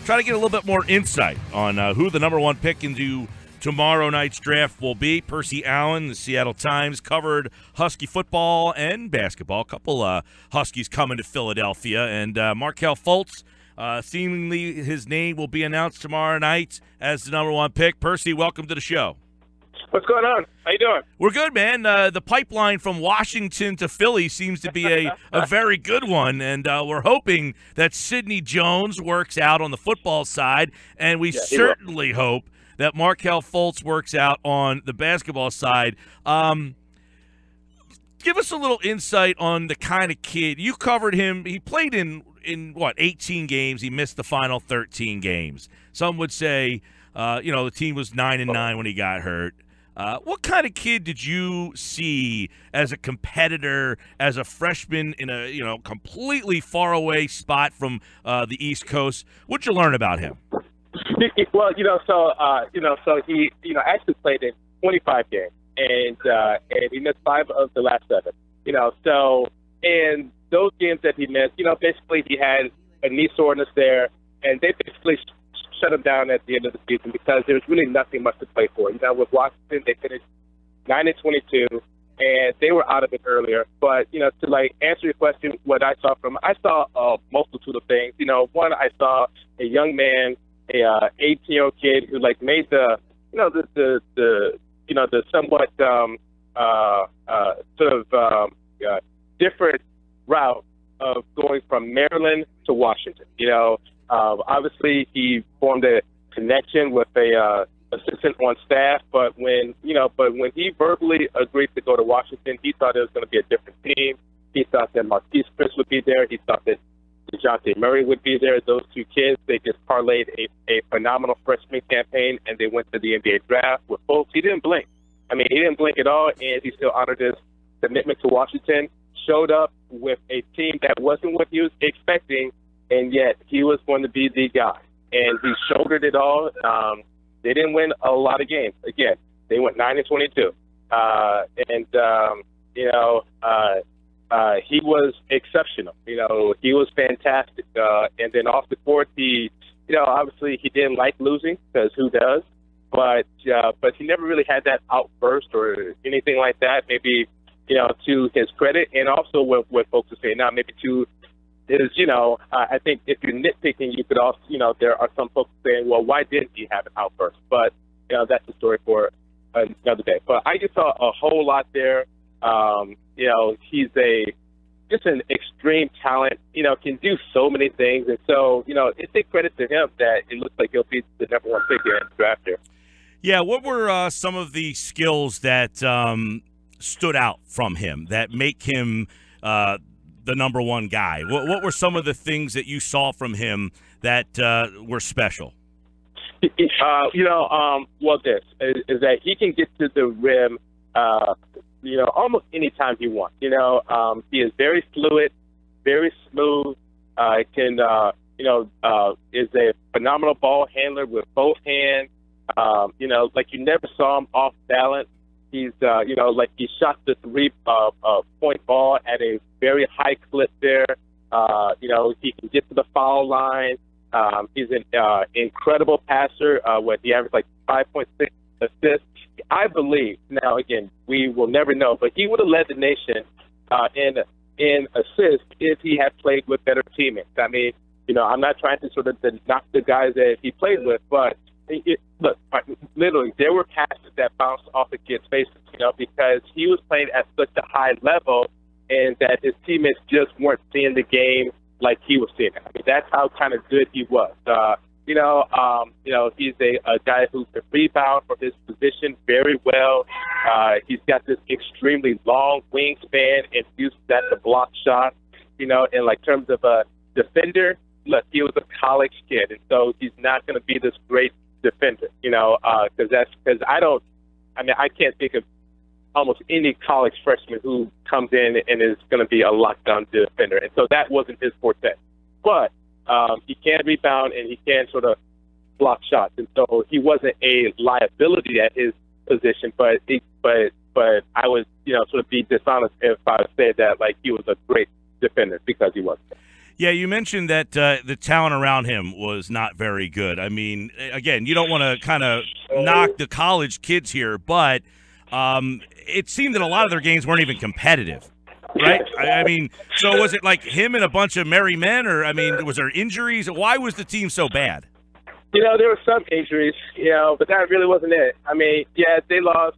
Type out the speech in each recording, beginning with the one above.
try to get a little bit more insight on who the number one pick into tomorrow night's draft will be. Percy Allen, the Seattle Times, covered Husky football and basketball. A couple Huskies coming to Philadelphia. And Markelle Fultz, seemingly his name will be announced tomorrow night as the number one pick. Percy, welcome to the show. What's going on? How you doing? We're good, man. The pipeline from Washington to Philly seems to be a very good one, and we're hoping that Sidney Jones works out on the football side, and we certainly hope that Markelle Fultz works out on the basketball side. Give us a little insight on the kind of kid. You covered him. He played in 18 games. He missed the final 13 games. Some would say, the team was 9-9 when he got hurt. What kind of kid did you see as a competitor, as a freshman in a completely far away spot from the East Coast? What'd you learn about him? Well, so he actually played in 25 games, and he missed 5 of the last 7. And those games that he missed, basically he had a knee soreness there, and they basically shut him down at the end of the season because there was really nothing much to play for. With Washington, they finished 9-22, and they were out of it earlier. But to answer your question, what I saw from him, I saw a multitude of things. One, I saw a young man, a 18-year-old kid who made the somewhat different route of going from Maryland to Washington. Obviously he formed a connection with a assistant on staff, but when he verbally agreed to go to Washington, he thought it was going to be a different team. He thought that Marquise Chris would be there. He thought that DeJounte Murray would be there. Those two kids, they just parlayed a phenomenal freshman campaign, and they went to the NBA draft with Fultz. He didn't blink. He didn't blink at all, and he still honored his commitment to Washington, showed up with a team that wasn't what he was expecting, and yet he was going to be the guy. And he shouldered it all. They didn't win a lot of games. Again, they went 9-22. He was exceptional. He was fantastic. And then off the court, obviously he didn't like losing because who does? But he never really had that outburst or anything like that. Maybe, to his credit, and also what folks are saying now, maybe to his, I think if you're nitpicking, you could also, there are some folks saying, well, why didn't he have an outburst? But, that's a story for another day. But I just saw a whole lot there. He's just an extreme talent, can do so many things. And so, it's a credit to him that it looks like he'll be the number one pick in the draft here. Yeah, what were some of the skills that stood out from him that make him the number one guy? What were some of the things that you saw from him that were special? This is that he can get to the rim, almost any time he wants. He is very fluid, very smooth. Is a phenomenal ball handler with both hands. You never saw him off balance. He's, he shot the 3-point ball at a very high clip there. He can get to the foul line. He's an incredible passer. He averaged 5.6 assists. I believe, now again, we will never know, but he would have led the nation in assists if he had played with better teammates. I'm not trying to sort of knock the guys that he played with, but literally, there were passes that bounced off the kids' faces, because he was playing at such a high level, and that his teammates just weren't seeing the game like he was seeing it. That's how kind of good he was. He's a guy who can rebound from his position very well. He's got this extremely long wingspan and uses that to block shots. In terms of a defender, look, he was a college kid, and so he's not going to be this great defender, because I can't think of almost any college freshman who comes in and is going to be a lockdown defender, and so that wasn't his forte. But he can rebound and he can sort of block shots, and so he wasn't a liability at his position. But I would sort of be dishonest if I said that he was a great defender, because he wasn't. Yeah, you mentioned that the talent around him was not very good. I mean, again, you don't want to kind of knock the college kids here, but it seemed that a lot of their games weren't even competitive, right? I mean, so was it like him and a bunch of merry men, or, I mean, was there injuries? Why was the team so bad? There were some injuries, but that really wasn't it. I mean, yeah, they lost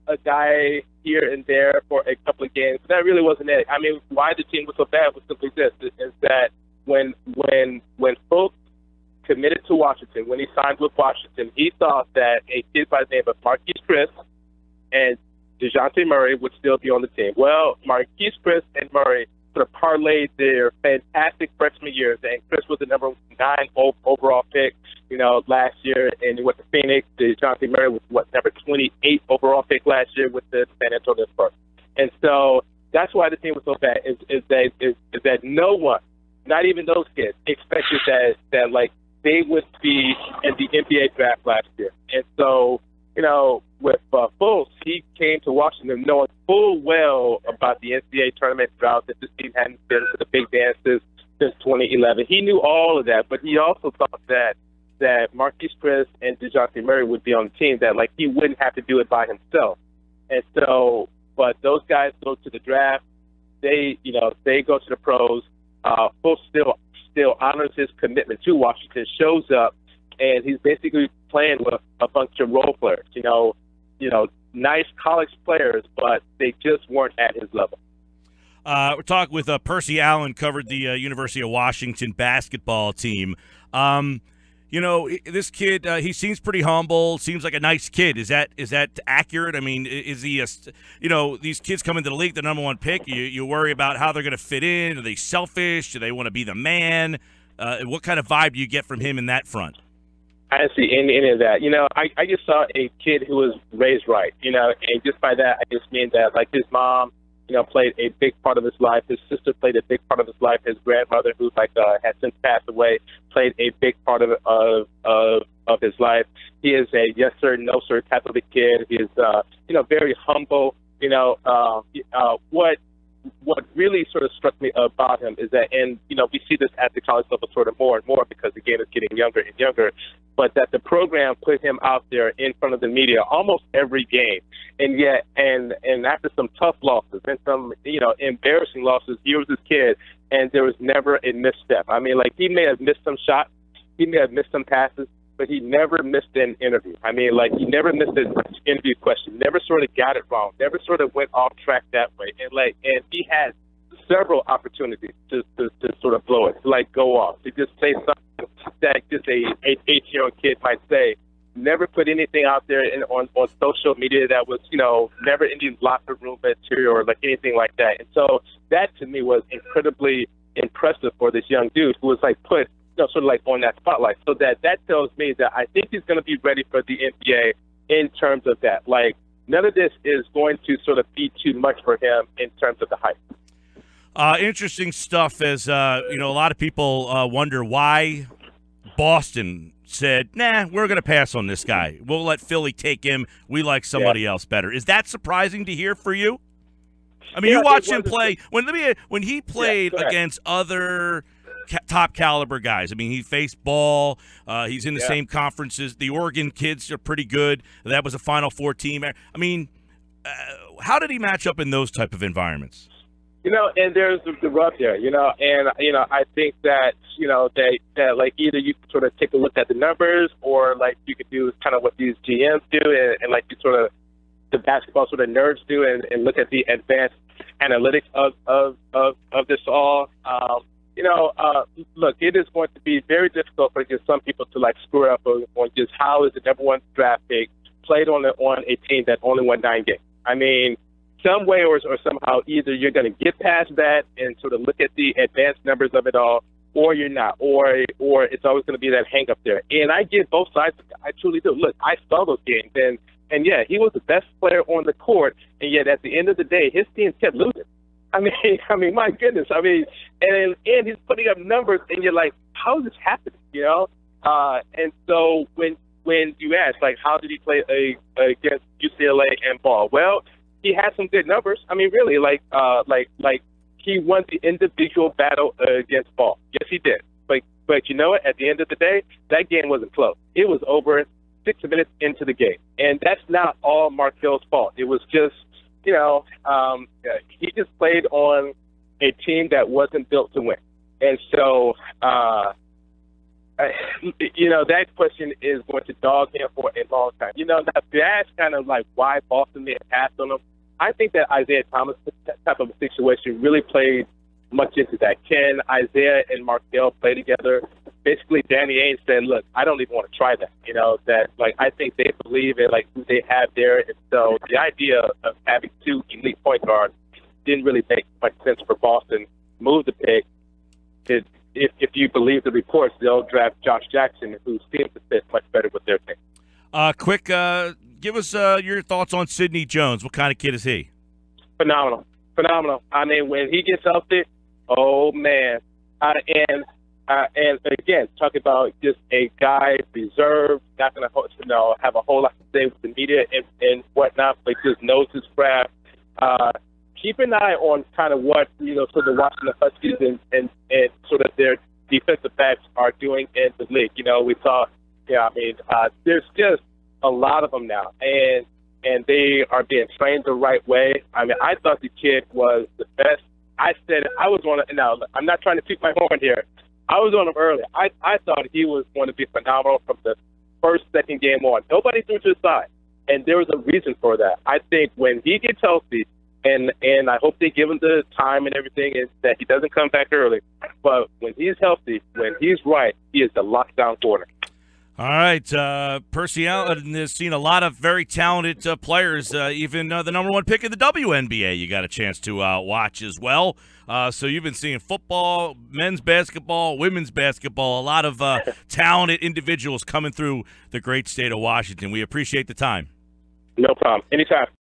a guy here and there for a couple of games, but that really wasn't it. I mean, why the team was so bad was simply this, is that when Fultz committed to Washington, when he signed with Washington, he thought that a kid by the name of Marquise Chris and DeJounte Murray would still be on the team. Well, Marquise Chris and Murray sort of parlayed their fantastic freshman years, and Chris was the number 9 overall pick, last year, and he went to Phoenix. DeJounte Murray was number 28 overall pick last year with the San Antonio Spurs. And so that's why the team was so bad, is that no one, not even those kids, expected that like they would be in the NBA draft last year. And so, with Fultz, he came to Washington knowing full well about the NCAA tournament drought, that this team hadn't been to the big dances since 2011. He knew all of that, but he also thought that Marquise Chris and DeJounte Murray would be on the team, that like he wouldn't have to do it by himself. And so, but those guys go to the draft, they go to the pros. Fultz still honors his commitment to Washington, shows up, and he's basically playing with a bunch of role players, nice college players, but they just weren't at his level. We're talking with Percy Allen, covered the University of Washington basketball team. This kid, he seems pretty humble, seems like a nice kid. Is that accurate? I mean, is he these kids come into the league, the number 1 pick, you worry about how they're going to fit in. Are they selfish? Do they want to be the man? What kind of vibe do you get from him in that front? I didn't see any of that. I just saw a kid who was raised right, and just by that, I just mean that, like, his mom, played a big part of his life. His sister played a big part of his life. His grandmother, who had since passed away, played a big part of his life. He is a yes sir, no sir type of a kid. He is, very humble. What really sort of struck me about him is that, and we see this at the college level sort of more and more because the game is getting younger and younger, but that the program put him out there in front of the media almost every game, and yet, and after some tough losses and some embarrassing losses, here was this kid, and there was never a misstep. I mean, like, he may have missed some shots, he may have missed some passes, but he never missed an interview. I mean, like, he never missed an interview question, never sort of got it wrong, never sort of went off track that way. And he had several opportunities to sort of blow it, to, like, go off, to just say something that just a 8-year-old kid might say. Never put anything out there on social media that was, never any locker room material or, like, anything like that. And so that, to me, was incredibly impressive for this young dude who was, like, put sort of like on that spotlight. So that tells me that I think he's going to be ready for the NBA in terms of that. Like, none of this is going to sort of be too much for him in terms of the hype. Interesting stuff, as a lot of people wonder why Boston said, nah, we're going to pass on this guy. We'll let Philly take him. We like somebody else better. Is that surprising to hear for you? I mean, you watch him play. When he played against other top caliber guys. I mean, he faced Ball. He's in the same conferences. The Oregon kids are pretty good. That was a Final Four team. I mean, how did he match up in those type of environments? And there's the rub there, and I think that, that like either you can sort of take a look at the numbers, or like you could do kind of what these GMs do, and like you sort of the basketball sort of nerds do, and look at the advanced analytics of this all. Look, it is going to be very difficult for just some people to, like, screw up on just how is the number 1 draft pick played on a team that only won 9 games. I mean, some way or somehow, either you're going to get past that and sort of look at the advanced numbers of it all, or you're not, or it's always going to be that hang up there. And I get both sides. I truly do. Look, I saw those games, and yeah, he was the best player on the court, and yet at the end of the day, his team kept losing. I mean, my goodness. I mean, and he's putting up numbers, and you're like, how is this happening? And so when you ask, like, how did he play against UCLA and Ball? Well, he had some good numbers. I mean, really, like he won the individual battle against Ball. Yes, he did. But you know what? At the end of the day, that game wasn't close. It was over 6 minutes into the game. And that's not all Markelle's fault. It was just, he just played on a team that wasn't built to win. And so, that question is going to dog him for a long time. Now that's kind of like why Boston may have passed on him. I think that Isaiah Thomas type of a situation really played much into that. Can Isaiah and Markelle play together? Basically, Danny Ainge said, look, I don't even want to try that. I think they believe in, who they have there. And so the idea of having two elite point guards didn't really make much sense for Boston. Move the pick. If you believe the reports, they'll draft Josh Jackson, who seems to fit much better with their team. Quick, give us your thoughts on Sidney Jones. What kind of kid is he? Phenomenal. I mean, when he gets healthy, oh man! And again, talking about just a guy reserved, not going to have a whole lot to say with the media and whatnot, but just knows his craft. Keep an eye on kind of what sort of Washington Huskies and sort of their defensive backs are doing in the league. We saw, there's just a lot of them now, and they are being trained the right way. I mean, I thought the kid was the best. I said I was on. Now, I'm not trying to toot my horn here. I was on him early. I thought he was going to be phenomenal from the second game on. Nobody threw to his side, and there was a reason for that. I think when he gets healthy, and I hope they give him the time and everything, is that he doesn't come back early. But when he's healthy, when he's right, he is the lockdown corner. All right, Percy Allen has seen a lot of very talented players, even the number one pick in the WNBA you got a chance to watch as well. So you've been seeing football, men's basketball, women's basketball, a lot of talented individuals coming through the great state of Washington. We appreciate the time. No problem. Anytime.